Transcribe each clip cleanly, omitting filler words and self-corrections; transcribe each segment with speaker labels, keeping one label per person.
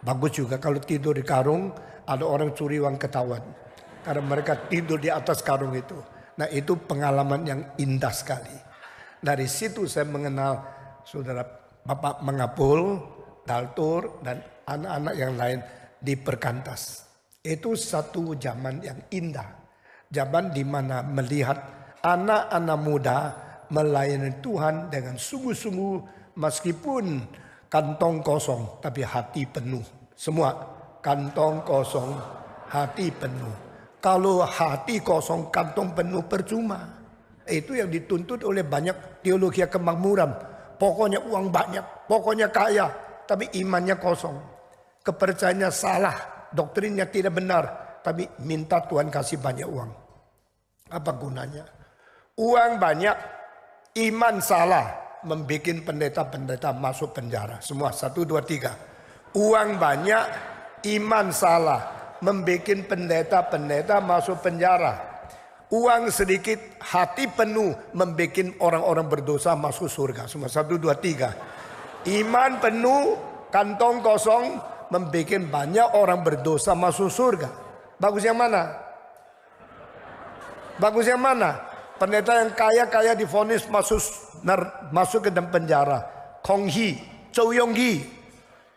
Speaker 1: Bagus juga kalau tidur di karung, ada orang curi uang ketahuan. Karena mereka tidur di atas karung itu. Nah itu pengalaman yang indah sekali. Dari situ saya mengenal saudara Bapak Mangapul, Daltur, dan anak-anak yang lain di Perkantas. Itu satu zaman yang indah. Zaman di mana melihat anak-anak muda melayani Tuhan dengan sungguh-sungguh meskipun kantong kosong tapi hati penuh. Semua kantong kosong, hati penuh. Kalau hati kosong, kantong penuh percuma. Itu yang dituntut oleh banyak teologi kemakmuran. Pokoknya uang banyak, pokoknya kaya, tapi imannya kosong. Kepercayaannya salah, doktrinnya tidak benar, tapi minta Tuhan kasih banyak uang. Apa gunanya? Uang banyak, iman salah, membuat pendeta-pendeta masuk penjara. Semua 1, 2, 3. Uang banyak, iman salah, membuat pendeta-pendeta masuk penjara. Uang sedikit, hati penuh, membuat orang-orang berdosa masuk surga. Semua 1, 2, 3. Iman penuh, kantong kosong, membuat banyak orang berdosa masuk surga. Bagus yang mana? Bagus yang mana? Pendeta yang kaya-kaya divonis masuk ke dalam penjara. Kong Hee, Zhou Yonggi,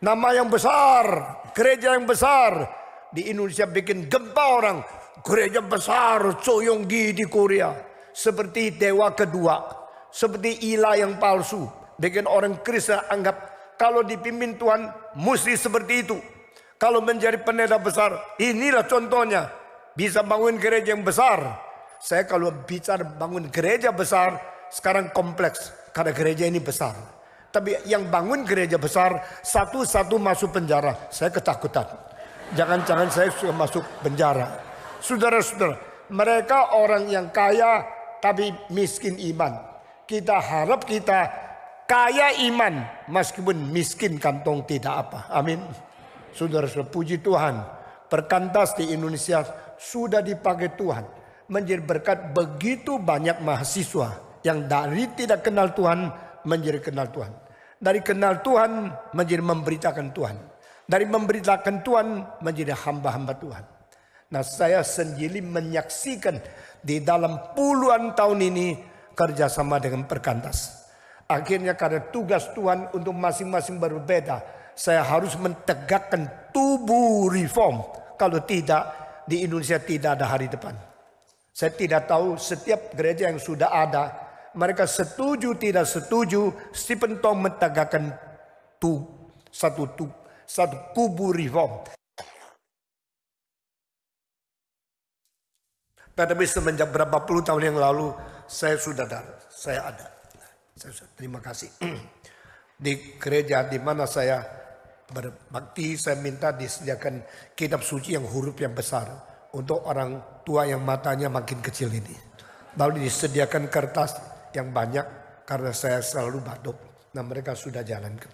Speaker 1: nama yang besar, gereja yang besar. Di Indonesia bikin gempa orang. Gereja besar Zhou Yonggi di Korea. Seperti dewa kedua. Seperti ilah yang palsu. Bikin orang Kristen anggap kalau dipimpin Tuhan mesti seperti itu. Kalau menjadi pendeta besar, inilah contohnya. Bisa bangun gereja yang besar. Saya kalau bicara bangun gereja besar, sekarang kompleks. Karena gereja ini besar. Tapi yang bangun gereja besar, satu-satu masuk penjara. Saya ketakutan. Jangan-jangan saya sudah masuk penjara. Saudara-saudara, mereka orang yang kaya tapi miskin iman. Kita harap kita kaya iman meskipun miskin kantong tidak apa. Amin. Saudara-saudara, puji Tuhan. Perkantas di Indonesia sudah dipakai Tuhan. Menjadi berkat begitu banyak mahasiswa yang dari tidak kenal Tuhan menjadi kenal Tuhan. Dari kenal Tuhan menjadi memberitakan Tuhan. Dari memberitakan Tuhan menjadi hamba-hamba Tuhan. Nah saya sendiri menyaksikan di dalam puluhan tahun ini kerjasama dengan Perkantas. Akhirnya karena tugas Tuhan untuk masing-masing berbeda. Saya harus mentegakkan tubuh reform. Kalau tidak di Indonesia tidak ada hari depan. Saya tidak tahu setiap gereja yang sudah ada. Mereka setuju tidak setuju. Stephen Tong mentegakkan satu kubu reform. Tetapi semenjak berapa puluh tahun yang lalu saya sudah ada. Terima kasih. Di gereja di mana saya berbakti, saya minta disediakan kitab suci yang huruf yang besar untuk orang tua yang matanya makin kecil ini. Lalu disediakan kertas yang banyak karena saya selalu batuk. Nah mereka sudah jalankan.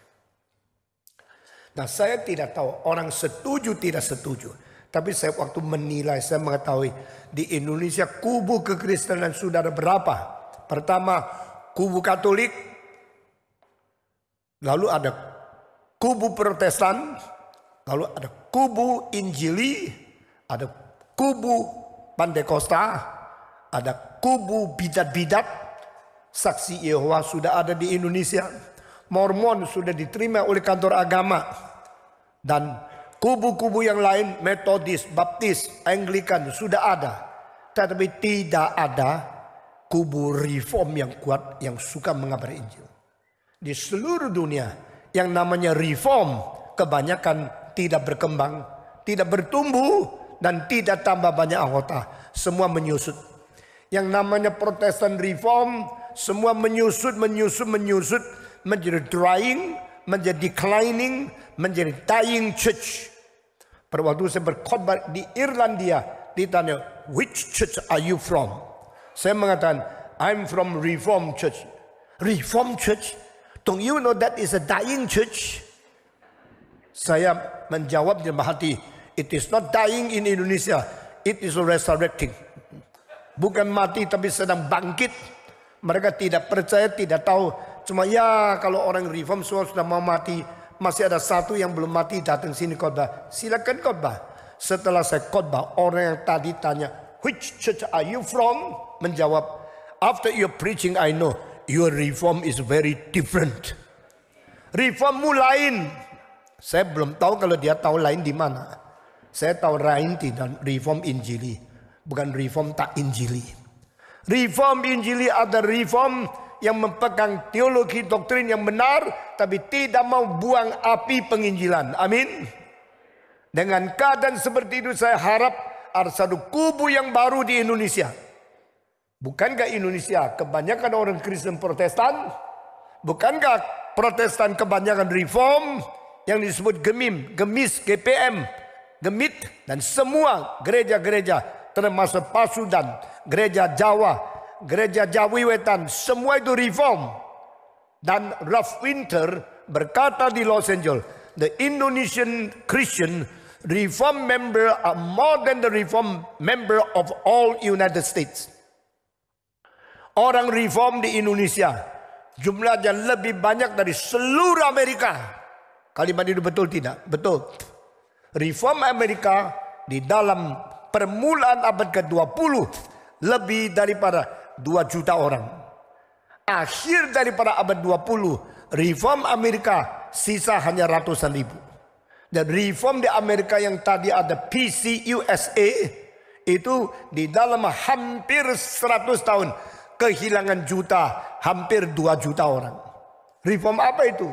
Speaker 1: Nah saya tidak tahu orang setuju tidak setuju. Tapi saya waktu menilai saya mengetahui di Indonesia kubu kekristenan sudah ada berapa. Pertama kubu Katolik. Lalu ada kubu Protestan. Lalu ada kubu Injili. Ada kubu Pantekosta, ada kubu bidat-bidat, saksi Yehova sudah ada di Indonesia, Mormon sudah diterima oleh kantor agama, dan kubu-kubu yang lain Metodis, Baptis, Anglikan sudah ada, tetapi tidak ada kubu reform yang kuat yang suka mengabari Injil. Di seluruh dunia yang namanya reform kebanyakan tidak berkembang, tidak bertumbuh, dan tidak tambah banyak anggota. Semua menyusut. Yang namanya Protestan Reform. Semua menyusut. Menjadi drying. Menjadi declining. Menjadi dying church. Pada waktu saya berkhotbah di Irlandia. Ditanya, which church are you from? Saya mengatakan, I'm from Reform Church. Reform Church? Don't you know that is a dying church? Saya menjawab dalam hati, it is not dying in Indonesia, it is resurrecting. Bukan mati tapi sedang bangkit. Mereka tidak percaya, tidak tahu. Cuma ya kalau orang reform semua sudah mau mati. masih ada satu yang belum mati datang sini khotbah. Silakan khotbah. Setelah saya khotbah, orang yang tadi tanya, which church are you from? Menjawab, after your preaching I know your reform is very different. Reformmu lain. Saya belum tahu kalau dia tahu lain di mana. Saya tahu lain tidak reform Injili, bukan reform tak Injili. Reform Injili ada reform yang memegang teologi doktrin yang benar, tapi tidak mau buang api penginjilan. Amin. Dengan keadaan seperti itu saya harap ada satu kubu yang baru di Indonesia. Bukankah Indonesia kebanyakan orang Kristen Protestan? Bukankah Protestan kebanyakan reform yang disebut gemim, gemis, GPM, gemit, dan semua gereja-gereja termasuk Pasundan, gereja Jawa, gereja Jawi Wetan, semua itu reform. Dan Ralph Winter berkata di Los Angeles, the Indonesian Christian reform member are more than the reform member of all United States. Orang reform di Indonesia jumlahnya lebih banyak dari seluruh Amerika. Kalimat itu betul tidak? Betul. Reform Amerika di dalam permulaan abad ke-20 lebih daripada 2 juta orang. Akhir daripada abad 20, reform Amerika sisa hanya ratusan ribu. Dan reform di Amerika yang tadi ada PCUSA itu di dalam hampir 100 tahun kehilangan juta, hampir 2 juta orang. Reform apa itu?